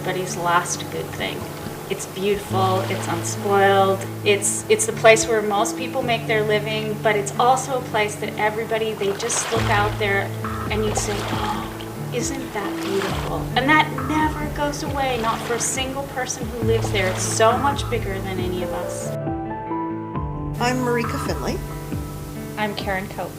everybody's last good thing. It's beautiful, it's unspoiled, it's the place where most people make their living, but it's also a place that everybody, they just look out there and you'd say, oh, isn't that beautiful? And that never goes away, not for a single person who lives there. It's so much bigger than any of us. I'm Marika Finley. I'm Karen Cope.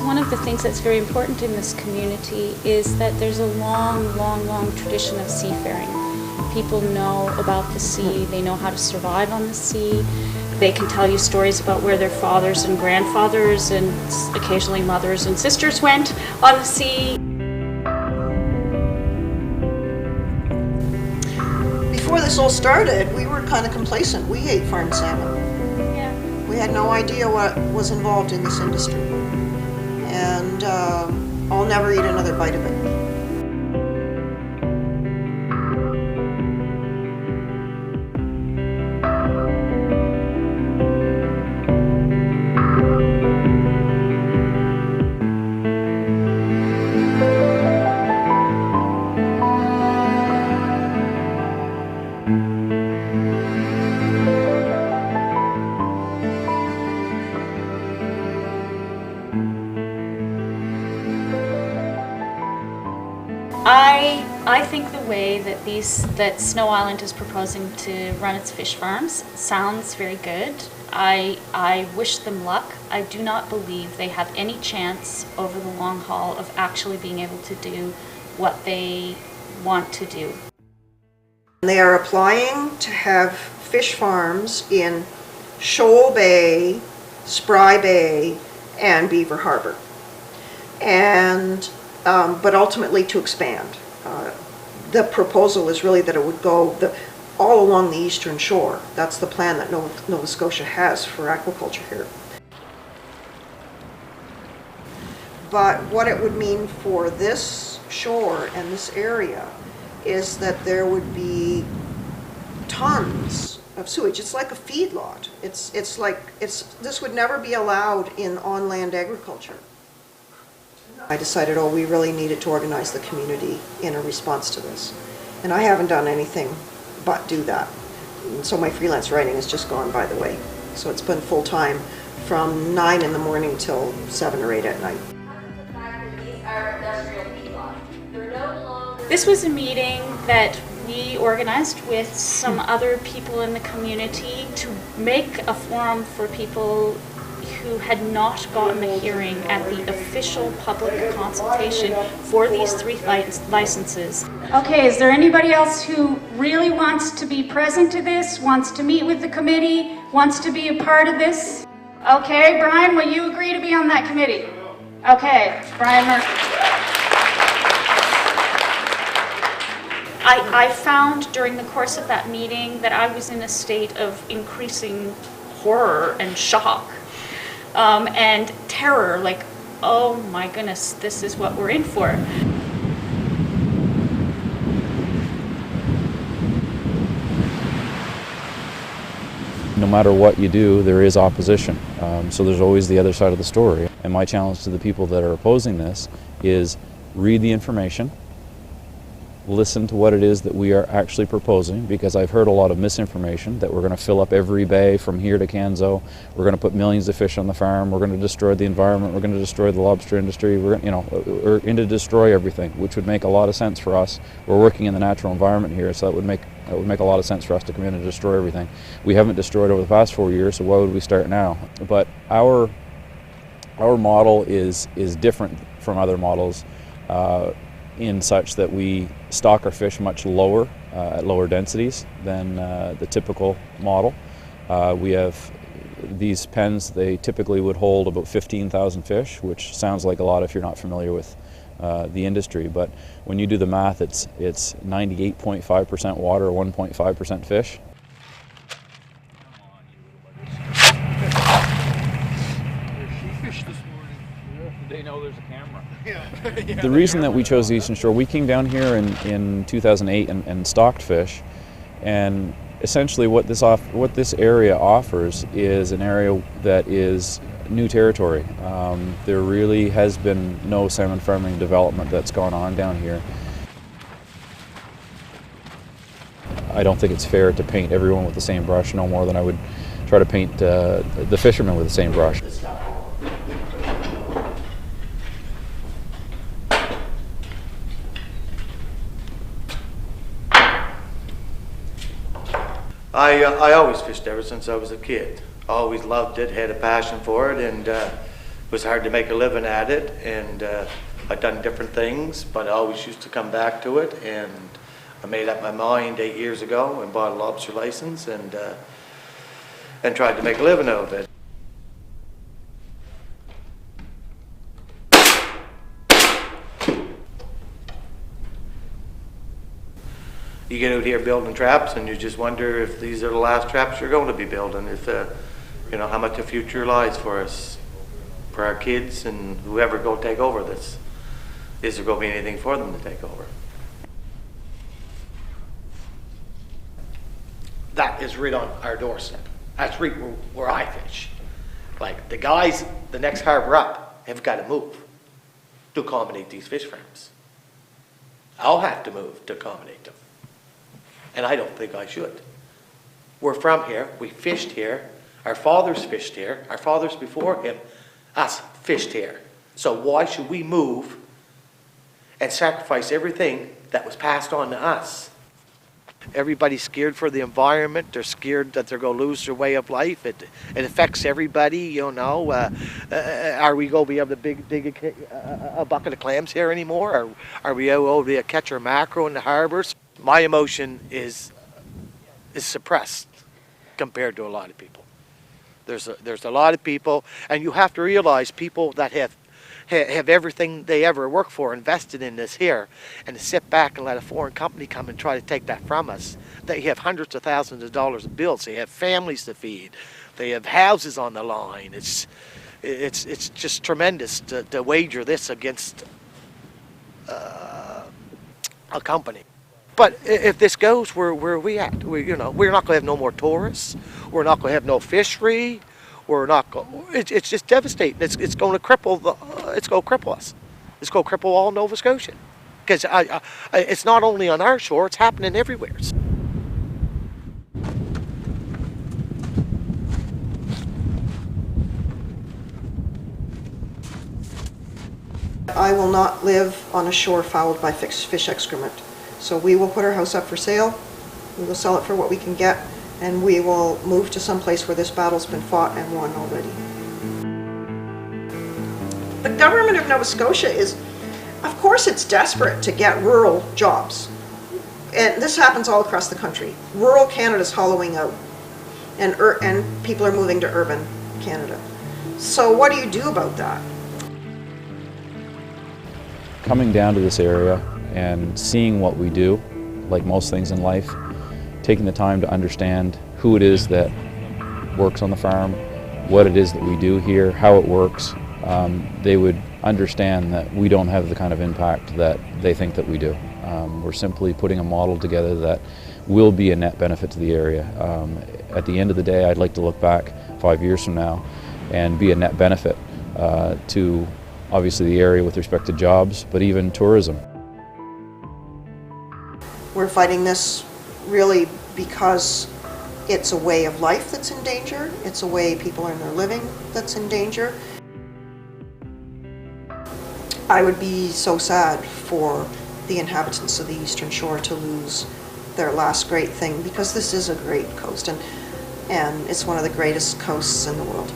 One of the things that's very important in this community is that there's a long tradition of seafaring. People know about the sea, they know how to survive on the sea. They can tell you stories about where their fathers and grandfathers and occasionally mothers and sisters went on the sea. Before this all started, we were kind of complacent. We ate farmed salmon. Yeah. We had no idea what was involved in this industry. And I'll never eat another bite of it. I think the way that Snow Island is proposing to run its fish farms sounds very good. I wish them luck. I do not believe they have any chance over the long haul of actually being able to do what they want to do. They are applying to have fish farms in Shoal Bay, Spry Bay, and Beaver Harbour, and but ultimately to expand. The proposal is really that it would go all along the eastern shore. That's the plan that Nova Scotia has for aquaculture here. But what it would mean for this shore and this area is that there would be tons of sewage. It's like a feedlot. This would never be allowed in on-land agriculture. I decided, we really needed to organize the community in a response to this. And I haven't done anything but do that. And so my freelance writing has just gone by the way. So it's been full-time from 9 in the morning till 7 or 8 at night. This was a meeting that we organized with some other people in the community to make a forum for people who had not gotten a hearing at the official public consultation for these 3 licenses. Okay, is there anybody else who really wants to be present to this, wants to meet with the committee, wants to be a part of this? Okay, Brian, will you agree to be on that committee? Okay, Brian Murphy. I found during the course of that meeting that I was in a state of increasing horror and shock. And terror, like, oh my goodness, this is what we're in for. No matter what you do, there is opposition. So there's always the other side of the story. And my challenge to the people that are opposing this is read the information, listen to what it is that we are actually proposing, because I've heard a lot of misinformation that we're going to fill up every bay from here to Canso, we're going to put millions of fish on the farm, we're going to destroy the environment, we're going to destroy the lobster industry, we're going to destroy everything, which would make a lot of sense for us. We're working in the natural environment here, so that would make a lot of sense for us to come in and destroy everything. We haven't destroyed over the past 4 years, so why would we start now? But our model is different from other models in such that we stock our fish much lower, at lower densities than the typical model. We have these pens, they typically would hold about 15,000 fish, which sounds like a lot if you're not familiar with the industry, but when you do the math, it's 98.5% water, 1.5% fish. They know there's a camera. Yeah. The reason that we chose the Eastern Shore, we came down here in 2008 and stocked fish, and essentially what this area offers is an area that is new territory. There really has been no salmon farming development that's gone on down here. I don't think it's fair to paint everyone with the same brush, no more than I would try to paint the fishermen with the same brush. I always fished ever since I was a kid. Always loved it, had a passion for it, and it was hard to make a living at it. And I'd done different things, but I always used to come back to it. And I made up my mind 8 years ago and bought a lobster license and tried to make a living out of it. You get out here building traps and you just wonder if these are the last traps you're going to be building, if how much the future lies for us, for our kids and whoever go take over this. Is there going to be anything for them to take over? That is right on our doorstep. That's right where I fish. Like the guys, the next harbor up, have got to move to accommodate these fish farms. I'll have to move to accommodate them. And I don't think I should. We're from here, we fished here, our fathers fished here, our fathers before him, us fished here. So why should we move and sacrifice everything that was passed on to us? Everybody's scared for the environment. They're scared that they're going to lose their way of life. It affects everybody, Are we going to be able to dig a bucket of clams here anymore? Are we able to catch our mackerel in the harbors? My emotion is suppressed compared to a lot of people. There's a lot of people, and you have to realize people that have everything they ever worked for invested in this here, and to sit back and let a foreign company come and try to take that from us. They have hundreds of thousands of dollars of bills. They have families to feed. They have houses on the line. It's just tremendous to wager this against a company. But if this goes, where are we at? We're not going to have no more tourists. We're not going to have no fishery. We're not. It's just devastating. It's going to cripple it's going to cripple us. It's going to cripple all Nova Scotia. Because it's not only on our shore. It's happening everywhere. I will not live on a shore fouled by fish excrement. So we will put our house up for sale, we will sell it for what we can get, and we will move to some place where this battle's been fought and won already. The government of Nova Scotia is, of course it's desperate to get rural jobs. And this happens all across the country. Rural Canada's hollowing out, and people are moving to urban Canada. So what do you do about that? Coming down to this area and seeing what we do, like most things in life, taking the time to understand who it is that works on the farm, what it is that we do here, how it works, they would understand that we don't have the kind of impact that they think that we do. We're simply putting a model together that will be a net benefit to the area. At the end of the day, I'd like to look back 5 years from now and be a net benefit to obviously the area with respect to jobs, but even tourism. We're fighting this really because it's a way of life that's in danger. It's a way people earn their living that's in danger. I would be so sad for the inhabitants of the Eastern Shore to lose their last great thing, because this is a great coast and it's one of the greatest coasts in the world.